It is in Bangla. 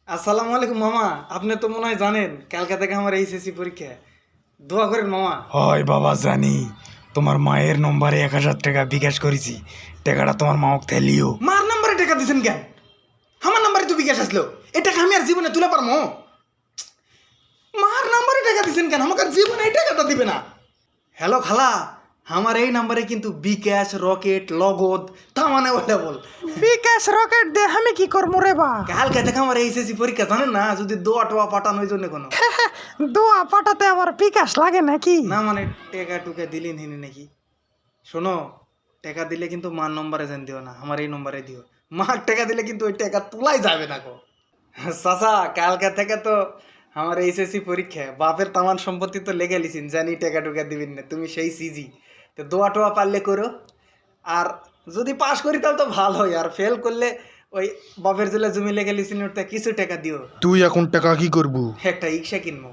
আসসালামু আলাইকুম মামা। আপনি তো মনে হয় জানেন কালকা থেকে আমার এইচএসসি পরীক্ষা। দোয়া করেন মামা। হয় বাবা জানি, তোমার মায়ের নম্বরে 1000 টাকা বিকাশ করেছি, টাকাটা তোমার মাওক থেলিও। মার নাম্বারে টাকা দিছেন কেন? আমার নাম্বারে তো বিকাশ আসলো। এই টাকা আমি আর জীবনে তুলে পারবো? মার নাম্বারে টাকা দিছেন কেন? আমাকে আর জীবনে এই টাকাটা দিবে না। হ্যালো খালা, আমার এই নাম্বারে কিন্তু বিকাশ, রকেট, লগদ তা মানে বল। বিকাশ রকেট দে আমি কি করবো রে বা? কালকে থেকে আমার এইচএসসি পরীক্ষা জানেন না, যদি দোয়া টোয়া পাঠানো ওই জন্য কোনো দোয়া পাঠাতে আবার বিকাশ লাগে নাকি? না, মানে টেকা টুকা দিলেন হিনি নাকি? শোনো, টাকা দিলে কিন্তু মার নম্বরে যেন দিও না, আমার এই নম্বরে দিও। মার টাকা দিলে কিন্তু ওই টাকা তোলাই যাবে না গো। চাচা, কালকে থেকে তো আমার এইচএসসি পরীক্ষা, বাপের তামান সম্পত্তি তো লেগে লিছিন, জানি টাকা টুকা দিবেন না, তুমি সেই সিজি। তো দোয়া টোয়া পারলে করো, আর যদি পাস করি তাহলে তো ভালো হয়, আর ফেল করলে ওই বাপের জেলে জমি লেগে লিছিন ওটা কিছু টাকা দিও। তুই এখন টাকা কি করবো? একটা রিক্সা কিনবো।